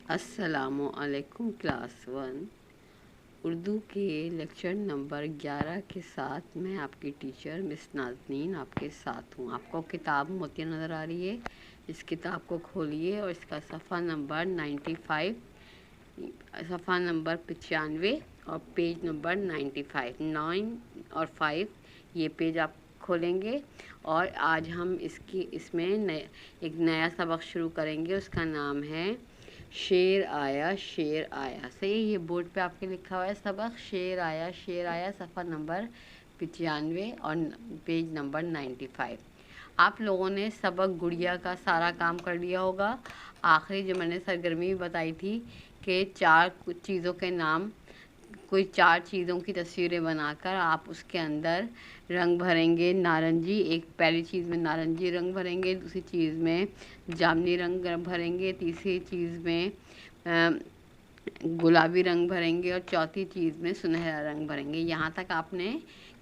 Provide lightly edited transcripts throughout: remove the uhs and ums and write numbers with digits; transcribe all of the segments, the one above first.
السلام علیکم کلاس 1 اردو کے لیکچر نمبر 11 کے ساتھ میں آپ کی ٹیچر مس نازنین آپ کے ساتھ ہوں۔ آپ کو کتاب موتیہ نظر آ رہی ہے، اس کتاب کو کھولیے اور اس کا صفحہ نمبر 95 صفحہ نمبر 95 اور پیج نمبر 95 9 اور 5 یہ پیج آپ کھولیں گے اور آج ہم اس میں ایک نیا سبق شروع کریں گے۔ اس کا نام ہے شیر آیا شیر آیا۔ صحیح، یہ بورڈ پہ آپ کے لکھا ہوا ہے سبق شیر آیا صفحہ نمبر 95 اور پیج نمبر 95۔ آپ لوگوں نے سبق گڑیا کا سارا کام کر لیا ہوگا۔ آخری جو میں نے سرگرمی بتائی تھی کہ کوئی 4 چیزوں کی تصویریں بنا کر آپ اس کے اندر رنگ بھریں گے نارنجی، ایک پہلی چیز میں نارنجی رنگ بھریں گے، دوسری چیز میں جامنی رنگ بھریں گے، تیسری چیز میں گلابی رنگ بھریں گے اور چوتھی چیز میں سنہرا رنگ بھریں گے۔ یہاں تک آپ نے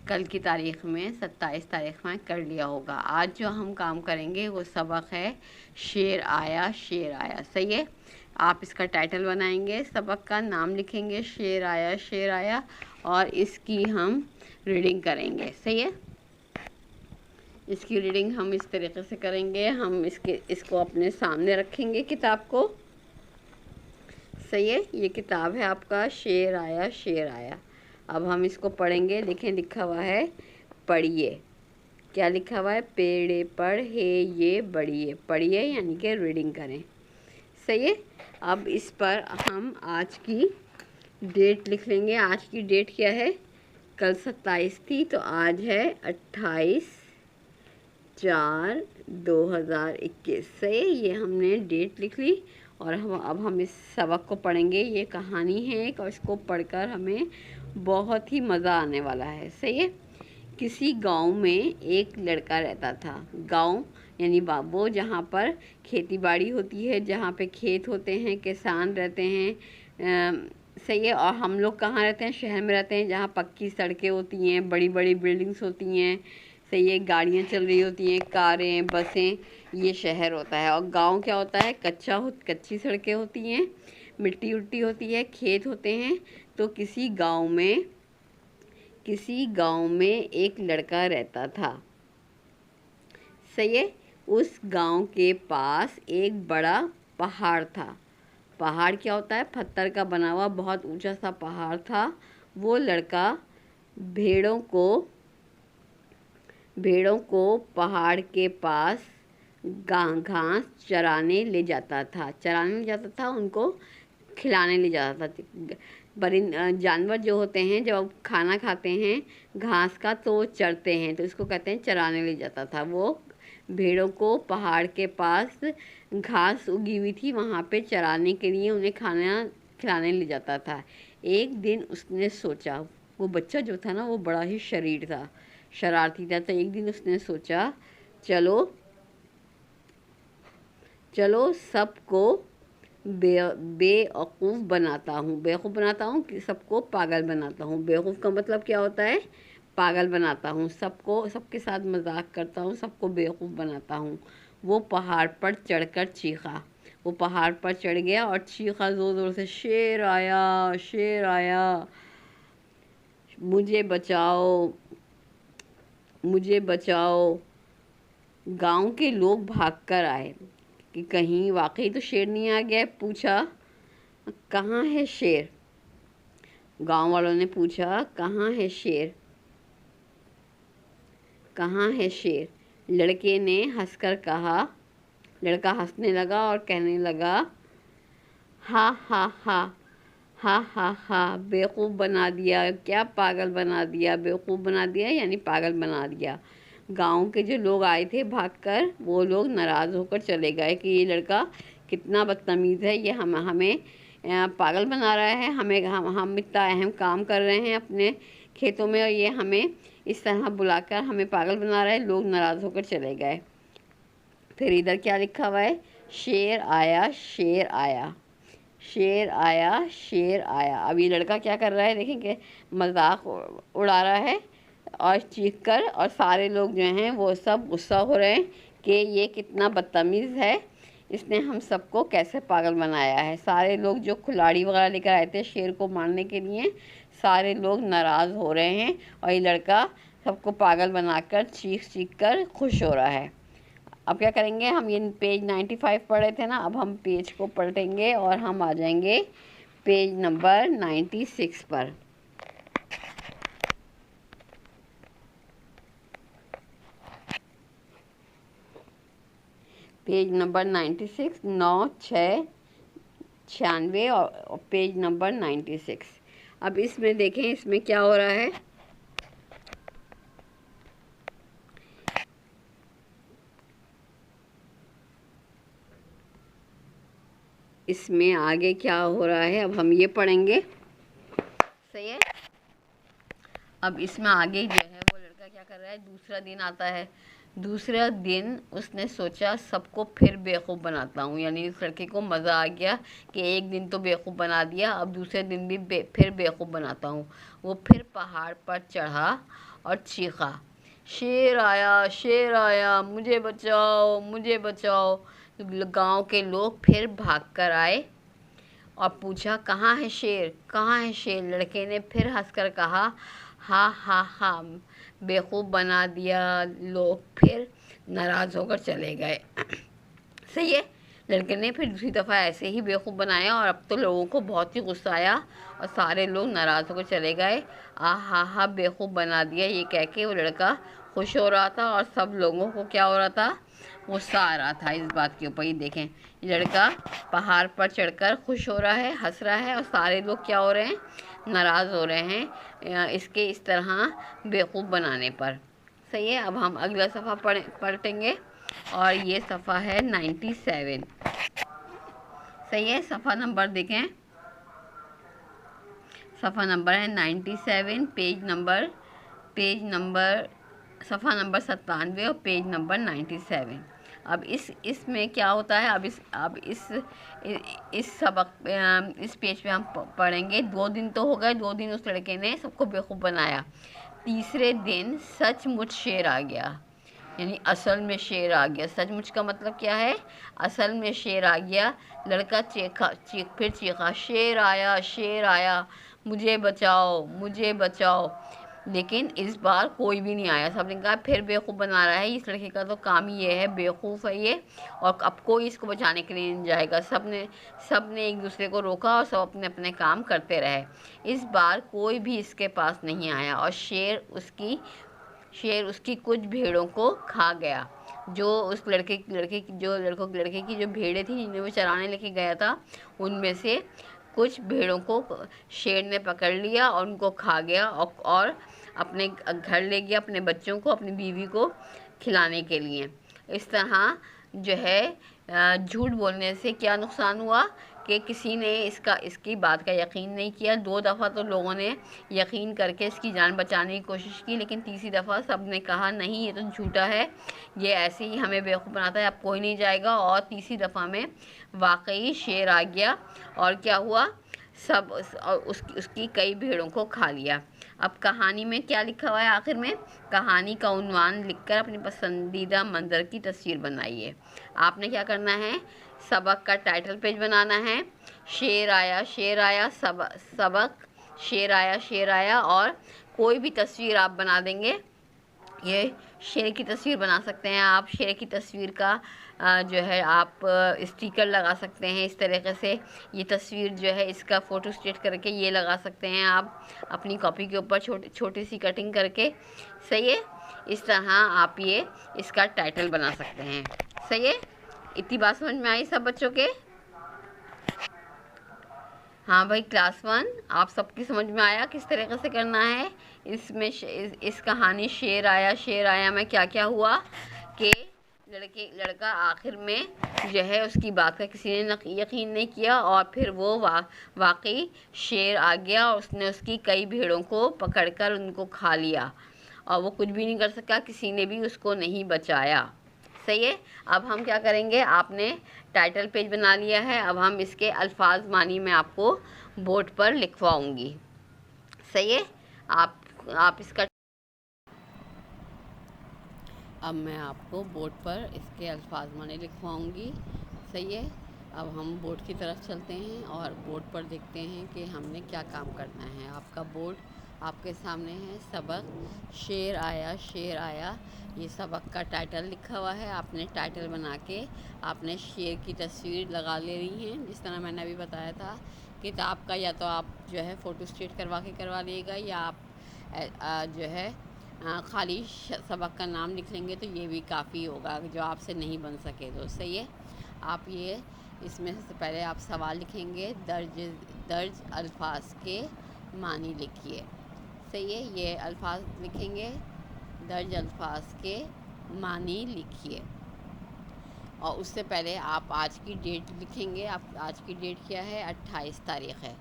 کل کی تاریخ میں 27 تاریخ میں کر لیا ہوگا۔ آج جو ہم کام کریں گے وہ سبق ہے شیر آیا شیر آیا۔ صحیح ہے، آپ اس کا ٹائٹل بنائیں گے، سبق کا نام لکھیں گے شیر آیا اور اس کی ہم ریڈنگ کریں گے۔ صحیح ہے، اس کی ریڈنگ ہم اس طریقے سے کریں گے، ہم اس کو اپنے سامنے رکھیں گے کتاب کو۔ صحیح ہے، یہ کتاب ہے آپ کا شیر آیا۔ اب ہم اس کو پڑھیں گے۔ دیکھیں لکھا ہوا ہے پڑھیے، کیا لکھا ہوا ہے؟ پیڑے پڑھ ہے یہ بڑھیے، پڑھیے یعنی کہ ریڈنگ کریں۔ صحیح ہے، اب اس پر ہم آج کی ڈیٹ لکھ لیں گے۔ آج کی ڈیٹ کیا ہے؟ کل 27 تھی تو آج ہے 28/4/2021۔ صحیح، یہ ہم نے ڈیٹ لکھ لی اور اب ہم اس سبق کو پڑھیں گے۔ یہ کہانی ہے ایک اور اس کو پڑھ کر ہمیں بہت ہی مزہ آنے والا ہے۔ صحیح ہے، کسی گاؤں میں ایک لڑکا رہتا تھا۔ گاؤں یعنی وہ جہاں پر کھیتی باڑی ہوتی ہے، جہاں پہ کھیت ہوتے ہیں، کسان رہتے ہیں۔ صحیح ہے، اور ہم لوگ کہاں رہتے ہیں؟ شہر میں رہتے ہیں، جہاں پکی سڑکیں ہوتی ہیں، بڑی بڑی بلڈنگس ہوتی ہیں۔ صحیح ہے، گاڑیاں چل رہی ہوتی ہیں، کاریں، بسیں، یہ شہر ہوتا ہے۔ اور گاؤں کیا ہوتا ہے؟ کچی سڑکیں ہوتی ہیں، مٹی اٹی ہوتی ہے، کھیت ہوتے ہیں۔ تو کسی گاؤں میں ایک لڑکا رہتا تھا۔ صحیح ہے، اس گاؤں کے پاس ایک بڑا پہاڑ تھا۔ پہاڑ کیا ہوتا ہے؟ پتھر کا بنا ہوا بہت اونچا سا پہاڑ تھا۔ وہ لڑکا بھیڑوں کو پہاڑ کے پاس گھاس چرانے لے جاتا تھا، ان کو کھلانے لے جاتا تھا۔ جانور جو ہوتے ہیں جب کھانا کھاتے ہیں گھاس کا تو چرتے ہیں، تو اس کو کہتے ہیں چرانے لے جاتا تھا۔ وہ بھیڑوں کو پہاڑ کے پاس گھاس اگی ہوئی تھی وہاں پہ چرانے کے لیے انہیں کھانا کھلانے لے جاتا تھا۔ ایک دن اس نے سوچا، وہ بچہ جو تھا نا وہ بڑا ہی شرارتی تھا، تو ایک دن اس نے سوچا چلو سب کو بیوقوف بناتا ہوں کہ سب کو پاگل بناتا ہوں۔ بیوقوف کا مطلب کیا ہوتا ہے؟ پاگل بناتا ہوں، سب کے ساتھ مذاق کرتا ہوں، سب کو بیوقوف بناتا ہوں۔ وہ پہاڑ پر چڑھ کر چیخا، وہ پہاڑ پر چڑھ گیا اور چیخا زور زور سے، شیر آیا، مجھے بچاؤ۔ گاؤں کے لوگ بھاگ کر آئے کہ کہیں واقعی تو شیر نہیں آ گیا ہے۔ پوچھا کہاں ہے شیر؟ گاؤں والوں نے پوچھا کہاں ہے شیر؟ لڑکے نے ہنس کر کہا، لڑکا ہنسنے لگا اور کہنے لگا، ہا ہا ہا ہا ہا ہا، بیوقوف بنا دیا، کیا پاگل بنا دیا، بیوقوف بنا دیا یعنی پاگل بنا دیا۔ گاؤں کے جو لوگ آئے تھے بھاگ کر، وہ لوگ ناراض ہو کر چلے گئے کہ یہ لڑکا کتنا بدتمیز ہے، یہ ہمیں پاگل بنا رہا ہے، ہم اتنا اہم کام کر رہے ہیں اپنے کھیتوں میں اور یہ ہمیں اس طرح بلا کر ہمیں پاگل بنا رہا ہے۔ لوگ ناراض ہو کر چلے گئے۔ پھر ادھر کیا لکھا ہوا ہے؟ شیر آیا۔ اب یہ لڑکا کیا کر رہا ہے؟ دیکھیں کہ مذاق اڑا رہا ہے اور چیخ کر، اور سارے لوگ جو ہیں وہ سب غصہ ہو رہے ہیں کہ یہ کتنا بدتمیز ہے، اس نے ہم سب کو کیسے پاگل بنایا ہے۔ سارے لوگ جو کھلاڑی وغیرہ لے کر آئے تھے شیر کو مارنے کے لیے، سارے لوگ ناراض ہو رہے ہیں، اور یہ لڑکا سب کو پاگل بنا کر چیخ چیخ کر خوش ہو رہا ہے۔ اب کیا کریں گے، ہم یہ پیج 95 پڑھے تھے نا، اب ہم پیج کو پلٹیں گے اور ہم آ جائیں گے پیج نمبر 96 پر۔ پیج نمبر 96، 9، 6، 96 اور پیج نمبر 96۔ اب اس میں دیکھیں اس میں کیا ہو رہا ہے۔ اس میں آگے کیا ہو رہا ہے اب ہم یہ پڑھیں گے، صحیح ہے۔ اب اس میں آگے جو ہے وہ لڑکا کیا کر رہا ہے، دوسرا دن آتا ہے۔ دوسرا دن اس نے سوچا سب کو پھر بیوقوف بناتا ہوں، یعنی اس لڑکے کو مزہ آ گیا کہ ایک دن تو بیوقوف بنا دیا، اب دوسرے دن بھی پھر بیوقوف بناتا ہوں۔ وہ پھر پہاڑ پر چڑھا اور چیخا، شیر آیا، شیر آیا، مجھے بچاؤ، مجھے بچاؤ۔ گاؤں کے لوگ پھر بھاگ کر آئے اور پوچھا کہاں ہے شیر، کہاں ہے شیر۔ لڑکے نے پھر ہنس کر کہا، ہاں ہاں ہاں، بیوقوف بنا دیا۔ لوگ پھر ناراض ہو کر چلے گئے، صحیح ہے۔ لڑکے نے پھر دوسری دفعہ ایسے ہی بیوقوف بنایا، اور اب تو لوگوں کو بہت ہی غصہ آیا اور سارے لوگ ناراض ہو کر چلے گئے۔ ہاں ہاں، بیوقوف بنا دیا، یہ کہہ کے وہ لڑکا خوش ہو رہا تھا، اور سب لوگوں کو کیا ہو رہا تھا، غصہ آ رہا تھا اس بات کے اوپر۔ یہ دیکھیں، یہ لڑکا پہاڑ پر چڑھ کر خوش ہو رہا ہے، ہنس رہا ہے، اور سارے لوگ کیا ہو رہے ہیں، ناراض ہو رہے ہیں اس کے اس طرح بیوقوف بنانے پر، صحیح ہے۔ اب ہم اگلا صفحہ پلٹیں گے، اور یہ صفحہ ہے 97، صحیح ہے۔ صفحہ نمبر دیکھیں، صفحہ نمبر ہے 97، پیج نمبر صفحہ نمبر 97 اور پیج نمبر 97۔ اب اس میں کیا ہوتا ہے، اب اس سبق اس پیج پہ ہم پڑھیں گے۔ 2 دن تو ہو گئے، 2 دن اس لڑکے نے سب کو بیوقوف بنایا۔ تیسرے دن سچ مچ شیر آ گیا، یعنی اصل میں شیر آ گیا۔ سچ مچ کا مطلب کیا ہے، اصل میں شیر آ گیا۔ لڑکا پھر چیخا، شیر آیا، شیر آیا، مجھے بچاؤ، مجھے بچاؤ۔ لیکن اس بار کوئی بھی نہیں آیا، سب نے کہا پھر بیوقوف بنا رہا ہے، اس لڑکے کا تو کام ہی یہ ہے، بیوقوف ہے یہ، اور اب کوئی اس کو بچانے کے لیے نہیں جائے گا۔ سب نے ایک دوسرے کو روکا اور سب اپنے اپنے کام کرتے رہے۔ اس بار کوئی بھی اس کے پاس نہیں آیا، اور شیر اس کی کچھ بھیڑوں کو کھا گیا۔ جو اس لڑکے کی جو بھیڑیں تھیں جنہیں وہ چرانے لے کے گیا تھا، ان میں سے کچھ بھیڑوں کو شیر نے پکڑ لیا اور ان کو کھا گیا، اور اپنے گھر لے گیا، اپنے بچوں کو، اپنی بیوی کو کھلانے کے لیے۔ اس طرح جو ہے جھوٹ بولنے سے کیا نقصان ہوا کہ کسی نے اس کی بات کا یقین نہیں کیا۔ 2 دفعہ تو لوگوں نے یقین کر کے اس کی جان بچانے کی کوشش کی، لیکن تیسری دفعہ سب نے کہا نہیں، یہ تو جھوٹا ہے، یہ ایسے ہی ہمیں بیوقوف بناتا ہے، اب کوئی نہیں جائے گا۔ اور تیسری دفعہ میں واقعی شیر آ گیا، اور کیا ہوا، اس کی کئی بھیڑوں کو کھا لیا۔ اب کہانی میں کیا لکھا ہوا ہے آخر میں، کہانی کا عنوان لکھ کر اپنی پسندیدہ منظر کی تصویر بنائیے۔ آپ نے کیا کرنا ہے، سبق کا ٹائٹل پیج بنانا ہے، شیر آیا، شیر آیا، سبق شیر آیا، شیر آیا، اور کوئی بھی تصویر آپ بنا دیں گے۔ یہ شیر کی تصویر بنا سکتے ہیں آپ، شیر کی تصویر کا جو ہے آپ اسٹیکر لگا سکتے ہیں، اس طریقے سے یہ تصویر جو ہے اس کا فوٹو اسٹیٹ کر کے یہ لگا سکتے ہیں آپ اپنی کاپی کے اوپر چھوٹی سی کٹنگ کر کے، صحیح ہے۔ اس طرح آپ اس کا ٹائٹل بنا سکتے ہیں، صحیح ہے۔ اتنی بات سمجھ میں آئی سب بچوں کے؟ ہاں بھائی، کلاس 1 آپ سب کی سمجھ میں آیا کس طریقے سے کرنا ہے؟ اس کہانی شیر آیا، شیر آیا میں کیا کیا ہوا کہ لڑکا آخر میں جو ہے اس کی بات کا کسی نے یقین نہیں کیا، اور پھر وہ واقعی شیر آ گیا، اور اس نے اس کی کئی بھیڑوں کو پکڑ کر ان کو کھا لیا، اور وہ کچھ بھی نہیں کر سکا، کسی نے بھی اس کو نہیں بچایا، صحیح ہے۔ اب ہم کیا کریں گے، آپ نے ٹائٹل پیج بنا لیا ہے، اب ہم اس کے الفاظ معنی میں آپ کو بورڈ پر لکھواؤں گی، صحیح ہے۔ آپ اس کا اب میں آپ کو بورڈ پر اس کے الفاظ معنی لکھواؤں گی، صحیح ہے. اب ہم بورڈ کی طرف چلتے ہیں اور بورڈ پر دیکھتے ہیں کہ ہم نے کیا کام کرنا ہے. آپ کا بورڈ آپ کے سامنے ہے. سبق شیر آیا شیر آیا، یہ سبق کا ٹائٹل لکھا ہوا ہے. آپ نے ٹائٹل بنا کے آپ نے شیر کی تصویر لگا لے رہی ہیں. جس طرح میں نے ابھی بتایا تھا، کتاب کا یا تو آپ جو ہے فوٹو اسٹیٹ کروا لیے گا، یا آپ جو ہے خالی سبق کا نام لکھ لیں گے تو یہ بھی کافی ہوگا. جو آپ سے نہیں بن سکے تو صحیح ہے. آپ یہ اس میں سے پہلے آپ سوال لکھیں گے. درج الفاظ کے معنی لکھیے. صحیح ہے. یہ الفاظ لکھیں گے، درج الفاظ کے معنی لکھیے. اور اس سے پہلے آپ آج کی ڈیٹ لکھیں گے. آپ آج کی ڈیٹ کیا ہے؟ 28 تاریخ ہے.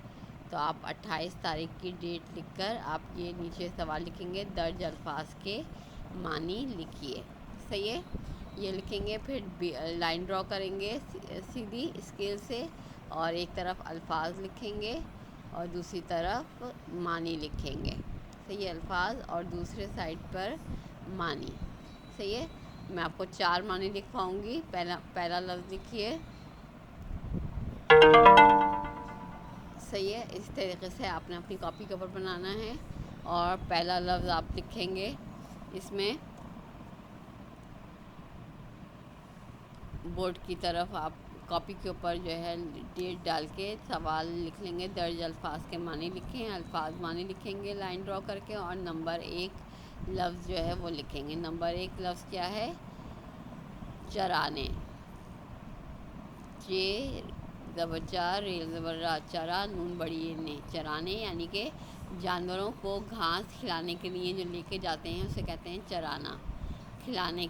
تو آپ 28 تاریخ کی ڈیٹ لکھ کر آپ یہ نیچے سوال لکھیں گے، درج الفاظ کے معنی لکھیے. صحیح ہے. یہ لکھیں گے، پھر لائن ڈرا کریں گے سیدھی اسکیل سے، اور ایک طرف الفاظ لکھیں گے اور دوسری طرف معنی لکھیں گے. صحیح ہے. الفاظ اور دوسرے سائڈ پر معنی. صحیح ہے. میں آپ کو 4 معنی لکھواؤں گی. پہلا لفظ لکھیے. صحیح ہے. اس طریقے سے آپ نے اپنی کاپی کے اوپر بنانا ہے. اور پہلا لفظ آپ لکھیں گے، اس میں بورڈ کی طرف آپ کاپی کے اوپر جو ہے ڈیٹ ڈال کے سوال لکھ لیں گے. درج الفاظ کے معنی لکھیں، الفاظ معنی لکھیں گے لائن ڈرا کر کے، اور نمبر 1 لفظ جو ہے وہ لکھیں گے. نمبر 1 لفظ کیا ہے؟ چرانے. زبر چار، ریل زبر را، چرا، نون بڑی نے. چرانے یعنی کہ جانوروں کو گھاس کھلانے کے لیے جو لے کے جاتے ہیں اسے کہتے ہیں چرانا. کھلانے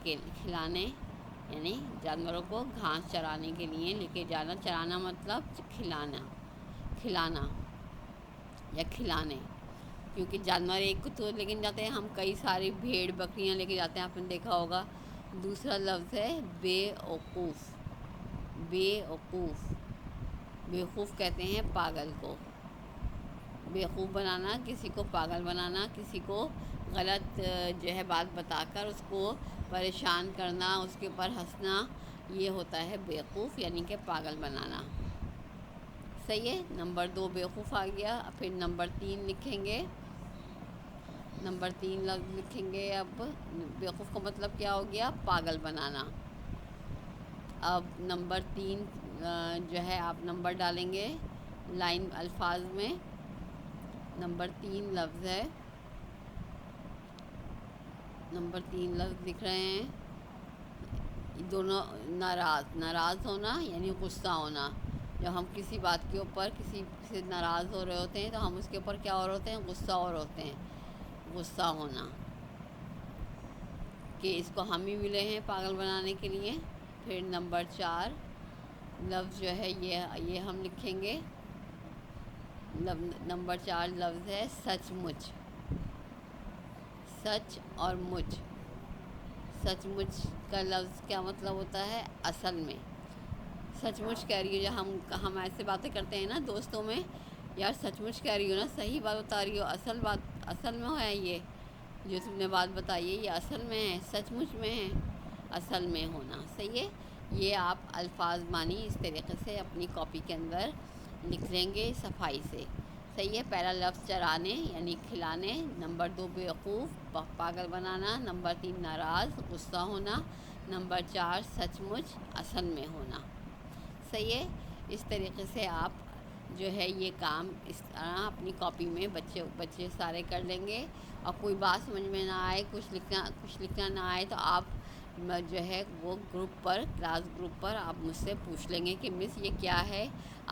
یعنی جانوروں کو گھاس چرانے کے لیے لے کے جانا. چرانا مطلب کھلانا یا کھلانے. کیونکہ جانور ایک کو تو لے کے جاتے ہیں، ہم کئی ساری بھیڑ بکریاں لے کے جاتے ہیں، آپ نے دیکھا ہوگا. دوسرا لفظ ہے بے وقوف. بے وقوف، بیوقوف کہتے ہیں پاگل کو. بیوقوف بنانا، کسی کو پاگل بنانا، کسی کو غلط جو ہے بات بتا کر اس کو پریشان کرنا، اس کے اوپر ہنسنا، یہ ہوتا ہے بیوقوف یعنی کہ پاگل بنانا. صحیح ہے. نمبر 2 بیوقوف آ گیا. پھر نمبر 3 لکھیں گے. نمبر 3 لفظ لکھیں گے. اب بیوقوف کا مطلب کیا ہو گیا؟ پاگل بنانا. اب نمبر 3 جو ہے آپ نمبر ڈالیں گے لائن الفاظ میں. نمبر 3 لفظ ہے، نمبر 3 لفظ لکھ رہے ہیں. دونوں ناراض ہونا یعنی غصہ ہونا. جب ہم کسی بات کے اوپر کسی سے ناراض ہو رہے ہوتے ہیں تو ہم اس کے اوپر کیا اور ہوتے ہیں؟ غصہ اور ہوتے ہیں. غصہ ہونا کہ اس کو ہم ہی ملے ہیں پاگل بنانے کے لیے. پھر نمبر 4 لفظ جو ہے یہ ہم لکھیں گے. نمبر 4 لفظ ہے سچ مچ. سچ اور مچ. سچ مچ کا لفظ کیا مطلب ہوتا ہے؟ اصل میں. سچ مچ کہہ رہی ہو. ہم ایسے باتیں کرتے ہیں نا دوستوں میں، یار سچ مچ کہہ رہی ہو نا، صحیح بات بتا رہی ہو، اصل میں ہے یہ جو تم نے بات بتائی ہے، یہ اصل میں ہے، سچ مچ میں ہے. اصل میں ہونا. صحیح ہے. یہ آپ الفاظ معنی اس طریقے سے اپنی کاپی کے اندر لکھ لیں گے صفائی سے. صحیح ہے. پہلا لفظ چرانے یعنی کھلانے. نمبر 2 بیوقوف پاگل بنانا. نمبر 3 ناراض غصہ ہونا. نمبر 4 سچ مچ اصل میں ہونا. صحیح ہے. اس طریقے سے آپ جو ہے یہ کام اس طرح اپنی کاپی میں بچے سارے کر لیں گے. اور کوئی بات سمجھ میں نہ آئے، کچھ لکھنا نہ آئے تو آپ جو ہے وہ کلاس گروپ پر آپ مجھ سے پوچھ لیں گے کہ مس یہ کیا ہے،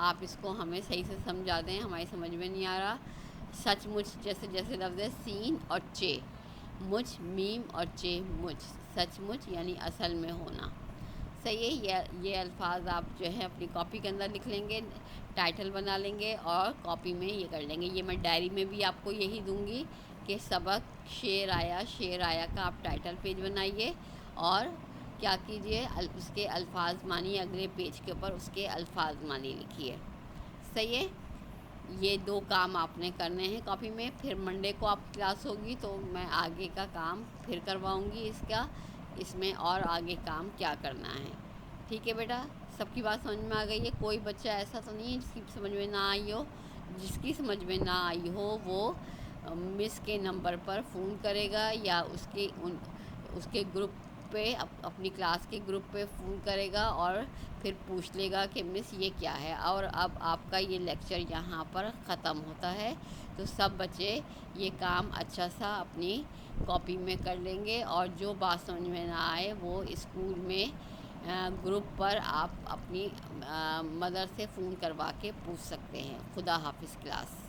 آپ اس کو ہمیں صحیح سے سمجھا دیں، ہماری سمجھ میں نہیں آ رہا. سچ مچ جیسے لفظ ہے سین اور چے. مچ میم اور چے مچ. سچ مچ یعنی اصل میں ہونا. صحیح ہے. یہ الفاظ آپ جو ہے اپنی کاپی کے اندر لکھ لیں گے، ٹائٹل بنا لیں گے اور کاپی میں یہ کر لیں گے. یہ میں ڈائری میں بھی آپ کو یہی دوں گی کہ سبق شیر آیا کا آپ ٹائٹل پیج بنائیے اور کیا کیجئے، اس کے الفاظ معنی اگلے پیج کے اوپر اس کے الفاظ معنی لکھیے. صحیح ہے. یہ 2 کام آپ نے کرنے ہیں کاپی میں. پھر منڈے کو آپ کلاس ہوگی تو میں آگے کا کام پھر کرواؤں گی اس میں اور آگے کام کیا کرنا ہے. ٹھیک ہے بیٹا، سب کی بات سمجھ میں آ گئی ہے؟ کوئی بچہ ایسا تو نہیں ہے جس کی سمجھ میں نہ آئی ہو؟ جس کی سمجھ میں نہ آئی ہو وہ مس کے نمبر پر فون کرے گا، یا اس کے گروپ پہ، اپنی کلاس کے گروپ پہ فون کرے گا اور پھر پوچھ لے گا کہ مس یہ کیا ہے۔ اور اب آپ کا یہ لیکچر یہاں پر ختم ہوتا ہے، تو سب بچے یہ کام اچھا سا اپنی کاپی میں کر لیں گے، اور جو بات سمجھ میں نہ آئے وہ اسکول میں گروپ پر آپ اپنی مدر سے فون کروا کے پوچھ سکتے ہیں۔ خدا حافظ کلاس۔